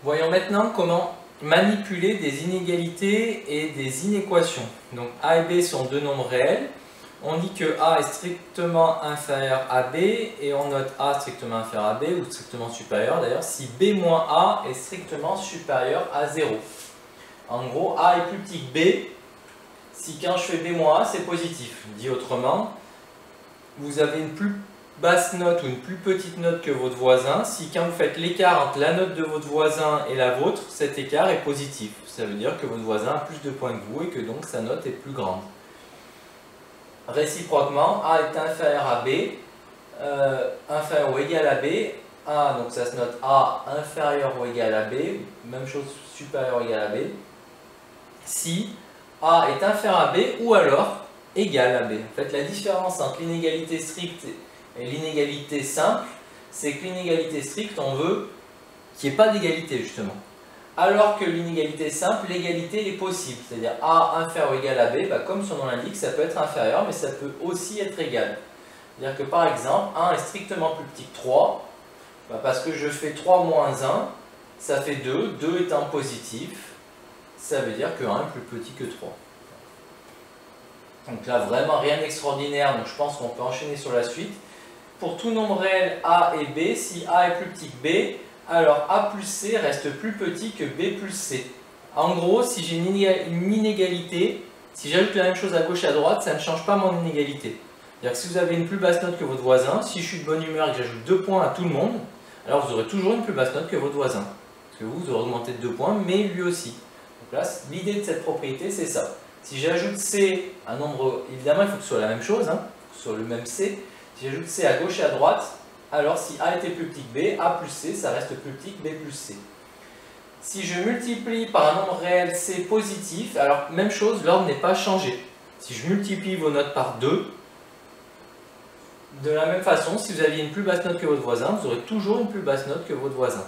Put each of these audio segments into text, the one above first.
Voyons maintenant comment manipuler des inégalités et des inéquations. Donc A et B sont deux nombres réels. On dit que A est strictement inférieur à B et on note A strictement inférieur à B ou strictement supérieur d'ailleurs si B moins A est strictement supérieur à 0. En gros, A est plus petit que B si quand je fais B moins A c'est positif. Dit autrement, vous avez une plus basse note ou une plus petite note que votre voisin si quand vous faites l'écart entre la note de votre voisin et la vôtre, cet écart est positif. Ça veut dire que votre voisin a plus de points que vous et que donc sa note est plus grande. Réciproquement, A est inférieur à B, inférieur ou égal à B, A, donc ça se note A inférieur ou égal à B, même chose supérieur ou égal à B, si A est inférieur à B ou alors égal à B. En fait, la différence entre l'inégalité stricte et l'inégalité simple, c'est que l'inégalité stricte, on veut qu'il n'y ait pas d'égalité justement. Alors que l'inégalité simple, l'égalité est possible. C'est-à-dire A inférieur ou égal à B, comme son nom l'indique, ça peut être inférieur, mais ça peut aussi être égal. C'est-à-dire que par exemple, 1 est strictement plus petit que 3, parce que je fais 3 moins 1, ça fait 2, 2 étant positif, ça veut dire que 1 est plus petit que 3. Donc là, vraiment rien d'extraordinaire, donc je pense qu'on peut enchaîner sur la suite. Pour tout nombre réel A et B, si A est plus petit que B, alors A plus C reste plus petit que B plus C. En gros, si j'ai une inégalité, si j'ajoute la même chose à gauche et à droite, ça ne change pas mon inégalité. C'est-à-dire que si vous avez une plus basse note que votre voisin, si je suis de bonne humeur et que j'ajoute 2 points à tout le monde, alors vous aurez toujours une plus basse note que votre voisin. Parce que vous aurez augmenté de 2 points, mais lui aussi. Donc là, l'idée de cette propriété, c'est ça. Si j'ajoute C, un nombre, évidemment il faut que ce soit la même chose, sur le même C. Si j'ajoute C à gauche et à droite, alors si A était plus petit que B, A plus C, ça reste plus petit que B plus C. Si je multiplie par un nombre réel C positif, alors même chose, l'ordre n'est pas changé. Si je multiplie vos notes par 2, de la même façon, si vous aviez une plus basse note que votre voisin, vous aurez toujours une plus basse note que votre voisin.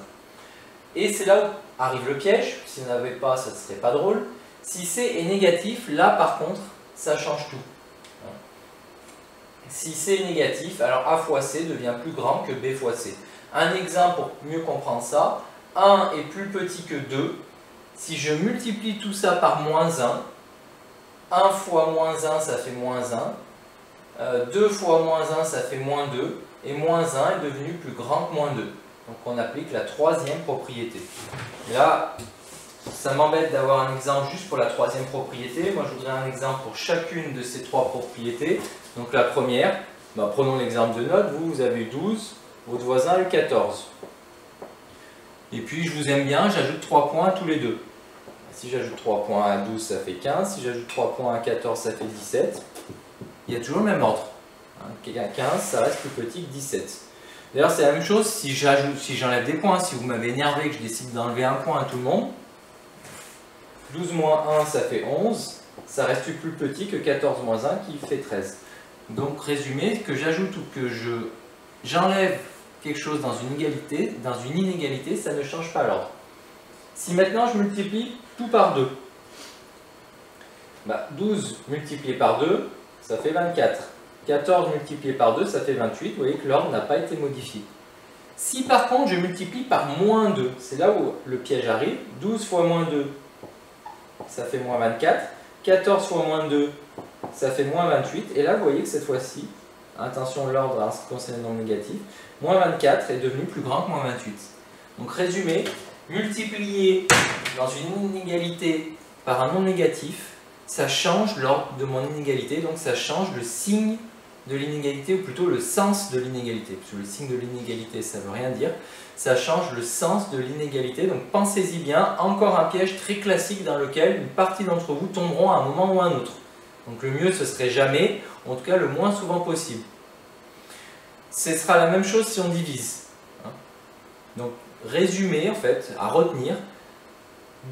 Et c'est là où arrive le piège, si vous n'avez pas, ça ne serait pas drôle. Si C est négatif, là par contre, ça change tout. Si C est négatif, alors A fois C devient plus grand que B fois C. Un exemple pour mieux comprendre ça, 1 est plus petit que 2. Si je multiplie tout ça par moins 1, 1 fois moins 1 ça fait moins 1, 2 fois moins 1 ça fait moins 2, et moins 1 est devenu plus grand que moins 2. Donc on applique la troisième propriété. Là, ça m'embête d'avoir un exemple juste pour la troisième propriété. Moi je voudrais un exemple pour chacune de ces trois propriétés. Donc la première, prenons l'exemple de notes, vous avez eu 12, votre voisin a eu 14. Et puis je vous aime bien, j'ajoute 3 points à tous les deux. Si j'ajoute 3 points à 12, ça fait 15. Si j'ajoute 3 points à 14, ça fait 17. Il y a toujours le même ordre. 15, ça reste plus petit que 17. D'ailleurs, c'est la même chose si j'enlève des points. Si vous m'avez énervé que je décide d'enlever un point à tout le monde, 12 moins 1, ça fait 11. Ça reste plus petit que 14 moins 1 qui fait 13. Donc, résumé, que j'ajoute ou que j'enlève quelque chose dans une inégalité, ça ne change pas l'ordre. Si maintenant je multiplie tout par 2, 12 multiplié par 2, ça fait 24. 14 multiplié par 2, ça fait 28. Vous voyez que l'ordre n'a pas été modifié. Si par contre je multiplie par moins 2, c'est là où le piège arrive. 12 fois moins 2, ça fait moins 24. 14 fois moins 2, ça fait moins 28. Et là, vous voyez que cette fois-ci, attention l'ordre en ce qui concerne le nombre négatif, moins 24 est devenu plus grand que moins 28. Donc résumé, multiplier dans une inégalité par un nombre négatif, ça change l'ordre de mon inégalité, donc ça change le signe de l'inégalité, ou plutôt le sens de l'inégalité. Parce que le signe de l'inégalité, ça ne veut rien dire. Ça change le sens de l'inégalité, donc pensez-y bien. Encore un piège très classique dans lequel une partie d'entre vous tomberont à un moment ou à un autre. Donc le mieux, ce serait jamais, en tout cas le moins souvent possible. Ce sera la même chose si on divise. Donc résumé, en fait, à retenir,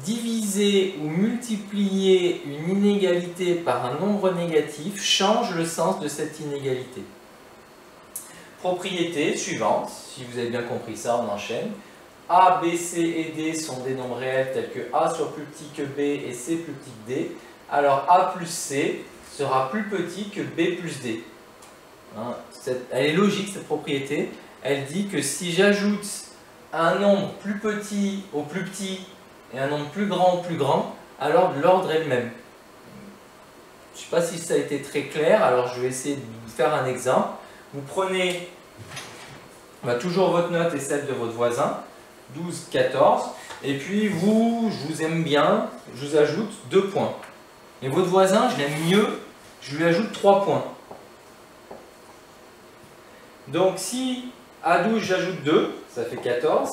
diviser ou multiplier une inégalité par un nombre négatif change le sens de cette inégalité. Propriété suivante, si vous avez bien compris ça, on enchaîne. A, B, C et D sont des nombres réels tels que A soit plus petit que B et C plus petit que D. Alors A plus C sera plus petit que B plus D. Elle est logique cette propriété. Elle dit que si j'ajoute un nombre plus petit au plus petit et un nombre plus grand au plus grand, alors l'ordre est le même. Je ne sais pas si ça a été très clair, alors je vais essayer de vous faire un exemple. Vous prenez toujours votre note et celle de votre voisin, 12, 14, et puis je vous aime bien, je vous ajoute 2 points. Et votre voisin, je l'aime mieux, je lui ajoute 3 points. Donc si à 12 j'ajoute 2, ça fait 14,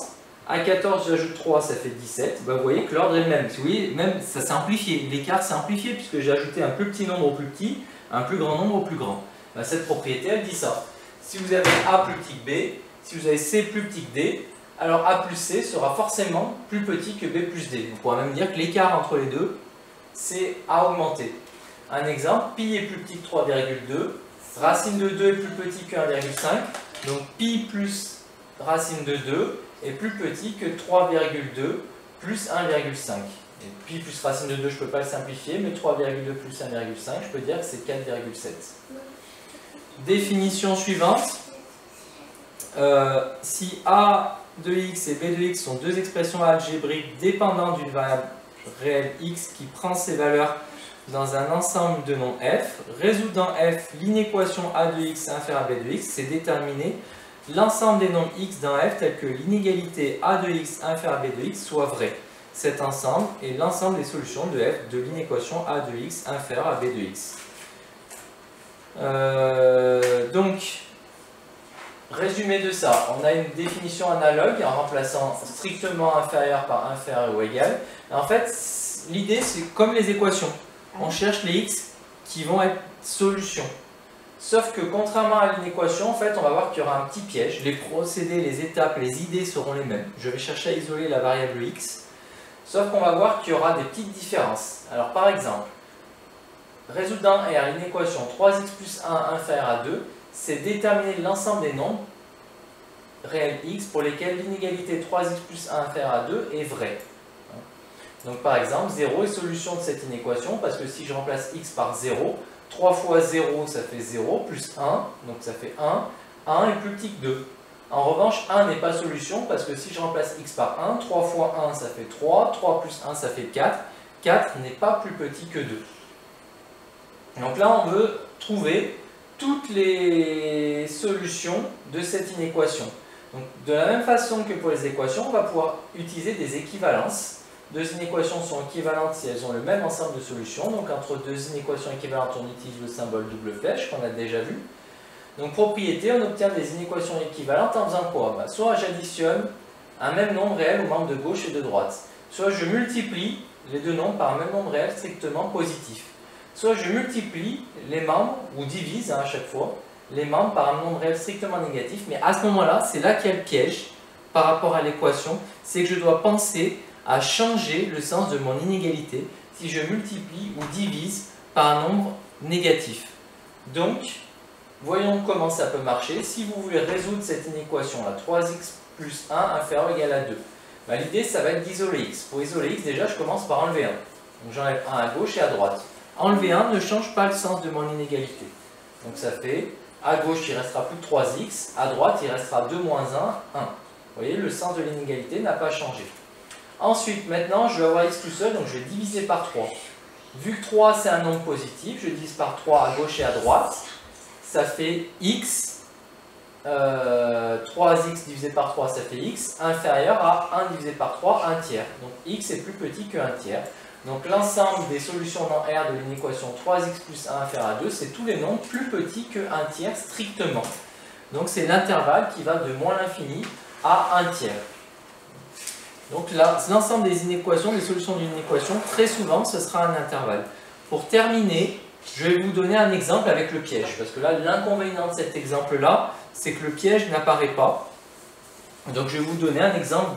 à 14 j'ajoute 3, ça fait 17, vous voyez que l'ordre est le même. Vous voyez, même ça s'est amplifié, l'écart s'est amplifié puisque j'ai ajouté un plus petit nombre au plus petit, un plus grand nombre au plus grand. Cette propriété, elle dit ça. Si vous avez A plus petit que B, si vous avez C plus petit que D, alors A plus C sera forcément plus petit que B plus D. On pourra même dire que l'écart entre les deux, c'est A augmenté. Un exemple, pi est plus petit que 3,2, racine de 2 est plus petit que 1,5, donc pi plus racine de 2 est plus petit que 3,2 plus 1,5. Et pi plus racine de 2, je ne peux pas le simplifier, mais 3,2 plus 1,5, je peux dire que c'est 4,7. Définition suivante. Si A de x et B de x sont deux expressions algébriques dépendantes d'une variable réelle x qui prend ses valeurs dans un ensemble de noms f, résoudre dans f l'inéquation a de x inférieure à b de x, c'est déterminer l'ensemble des nombres x dans f tel que l'inégalité a de x inférieure à b de x soit vraie. Cet ensemble est l'ensemble des solutions de f de l'inéquation a de x inférieure à b de x. Donc, résumé de ça, on a une définition analogue en remplaçant strictement inférieur par inférieur ou égal. En fait, l'idée c'est comme les équations, on cherche les x qui vont être solutions. Sauf que contrairement à l'inéquation, en fait, on va voir qu'il y aura un petit piège. Les procédés, les étapes, les idées seront les mêmes. Je vais chercher à isoler la variable x. Sauf qu'on va voir qu'il y aura des petites différences. Alors par exemple, résoudre dans R l'inéquation 3x plus 1 inférieur à 2, c'est déterminer l'ensemble des nombres réels x pour lesquels l'inégalité 3x plus 1 inférieur à 2 est vraie. Donc par exemple, 0 est solution de cette inéquation parce que si je remplace x par 0, 3 fois 0 ça fait 0 plus 1, donc ça fait 1, 1 est plus petit que 2. En revanche, 1 n'est pas solution parce que si je remplace x par 1, 3 fois 1 ça fait 3, 3 plus 1 ça fait 4, 4 n'est pas plus petit que 2. Donc là on veut trouver toutes les solutions de cette inéquation. Donc, de la même façon que pour les équations, on va pouvoir utiliser des équivalences. Deux inéquations sont équivalentes si elles ont le même ensemble de solutions. Donc entre deux inéquations équivalentes, on utilise le symbole double flèche qu'on a déjà vu. Donc propriété, on obtient des inéquations équivalentes en faisant quoi? Soit j'additionne un même nombre réel aux membres de gauche et de droite. Soit je multiplie les deux nombres par un même nombre réel strictement positif. Soit je multiplie les membres, ou divise à chaque fois, les membres par un nombre réel strictement négatif. Mais à ce moment-là, c'est là qu'il y a le piège par rapport à l'équation. C'est que je dois penser à changer le sens de mon inégalité si je multiplie ou divise par un nombre négatif. Donc, voyons comment ça peut marcher. Si vous voulez résoudre cette inéquation-là, 3x plus 1 inférieur ou égal à 2, l'idée, ça va être d'isoler x. Pour isoler x, déjà, je commence par enlever 1. Donc j'enlève 1 à gauche et à droite. Enlever 1 ne change pas le sens de mon inégalité. Donc ça fait, à gauche, il restera plus que 3x, à droite, il restera 2 moins 1, 1. Vous voyez, le sens de l'inégalité n'a pas changé. Ensuite, maintenant, je vais avoir x tout seul, donc je vais diviser par 3. Vu que 3, c'est un nombre positif, je divise par 3 à gauche et à droite. Ça fait x, 3x divisé par 3, ça fait x, inférieur à 1 divisé par 3, 1 tiers. Donc x est plus petit que 1 tiers. Donc l'ensemble des solutions dans R de l'inéquation 3x plus 1 inférieur à 2, c'est tous les nombres plus petits que 1 tiers strictement. Donc c'est l'intervalle qui va de moins l'infini à 1 tiers. Donc là, l'ensemble des inéquations, des solutions d'une inéquation, très souvent ce sera un intervalle. Pour terminer, je vais vous donner un exemple avec le piège. Parce que là, l'inconvénient de cet exemple-là, c'est que le piège n'apparaît pas. Donc je vais vous donner un exemple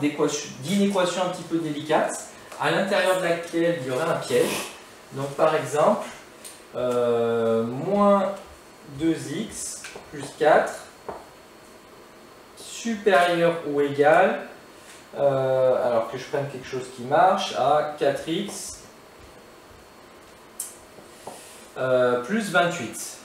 d'inéquation un petit peu délicate, à l'intérieur de laquelle il y aurait un piège. Donc par exemple, moins 2x plus 4 supérieur ou égal, alors que je prenne quelque chose qui marche, à 4x plus 28.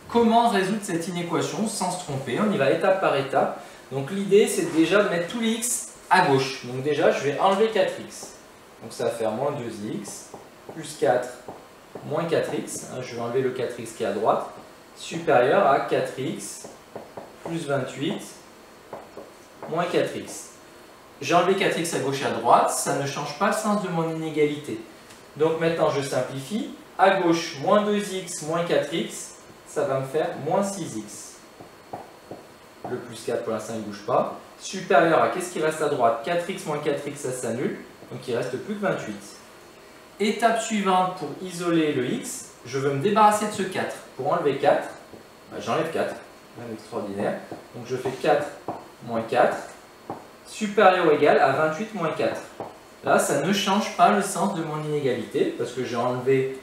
Comment résoudre cette inéquation sans se tromper? On y va étape par étape. Donc l'idée, c'est déjà de mettre tous les x à gauche. Donc déjà, je vais enlever 4x. Donc ça va faire moins 2x, plus 4, moins 4x. Je vais enlever le 4x qui est à droite, supérieur à 4x, plus 28, moins 4x. J'ai enlevé 4x à gauche et à droite, ça ne change pas le sens de mon inégalité. Donc maintenant, je simplifie. À gauche, moins 2x, moins 4x, ça va me faire moins 6x. Le plus 4 pour l'instant, il ne bouge pas. Supérieur à, qu'est-ce qui reste à droite? 4x moins 4x, ça s'annule. Donc il ne reste plus que 28. Étape suivante, pour isoler le x, je veux me débarrasser de ce 4. Pour enlever 4, j'enlève 4. Même extraordinaire. Donc je fais 4 moins 4, supérieur ou égal à 28 moins 4. Là, ça ne change pas le sens de mon inégalité, parce que j'ai enlevé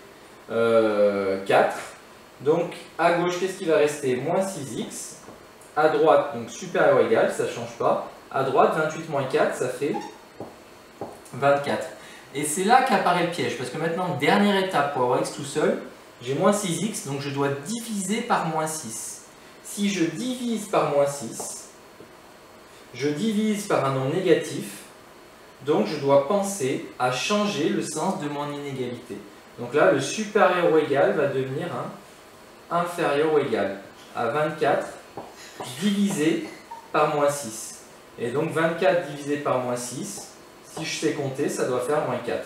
4. Donc à gauche, qu'est-ce qui va rester? Moins 6x. À droite, donc supérieur ou égal, ça ne change pas. À droite, 28 moins 4, ça fait 24. Et c'est là qu'apparaît le piège, parce que maintenant, dernière étape, pour avoir x tout seul, j'ai moins 6x, donc je dois diviser par moins 6. Si je divise par moins 6, je divise par un nombre négatif, donc je dois penser à changer le sens de mon inégalité. Donc là, le supérieur ou égal va devenir un inférieur ou égal à 24 divisé par moins 6. Et donc 24 divisé par moins 6, si je sais compter, ça doit faire moins 4.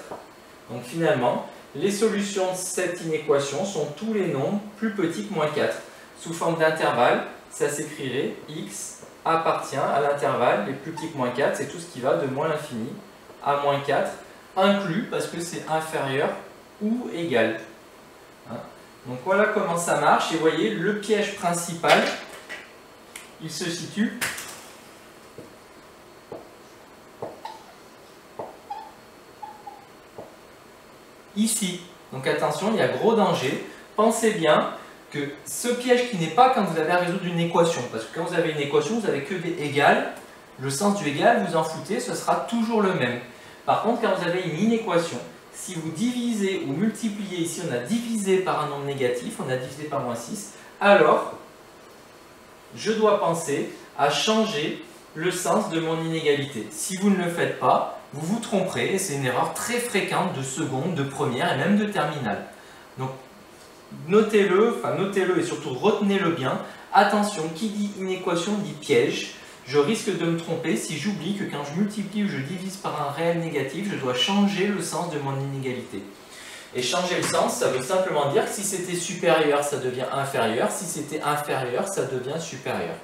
Donc finalement, les solutions de cette inéquation sont tous les nombres plus petits que moins 4. Sous forme d'intervalle, ça s'écrirait x appartient à l'intervalle les plus petits que moins 4, c'est tout ce qui va de moins l'infini à moins 4, inclus parce que c'est inférieur ou égal. Donc voilà comment ça marche, et vous voyez, le piège principal, il se situe ici. Donc attention, il y a gros danger. Pensez bien que ce piège qui n'est pas quand vous avez à résoudre une équation, parce que quand vous avez une équation, vous n'avez que des égales, le sens du égal, vous en foutez, ce sera toujours le même. Par contre, quand vous avez une inéquation, si vous divisez ou multipliez, ici on a divisé par un nombre négatif, on a divisé par moins 6, alors je dois penser à changer le sens de mon inégalité. Si vous ne le faites pas, vous vous tromperez, et c'est une erreur très fréquente de seconde, de première et même de terminale. Donc notez-le et surtout retenez-le bien. Attention, qui dit inéquation dit piège. Je risque de me tromper si j'oublie que quand je multiplie ou je divise par un réel négatif, je dois changer le sens de mon inégalité. Et changer le sens, ça veut simplement dire que si c'était supérieur, ça devient inférieur. Si c'était inférieur, ça devient supérieur.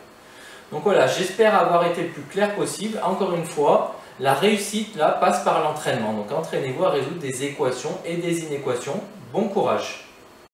Donc voilà, j'espère avoir été le plus clair possible. Encore une fois, la réussite là passe par l'entraînement. Donc entraînez-vous à résoudre des équations et des inéquations. Bon courage!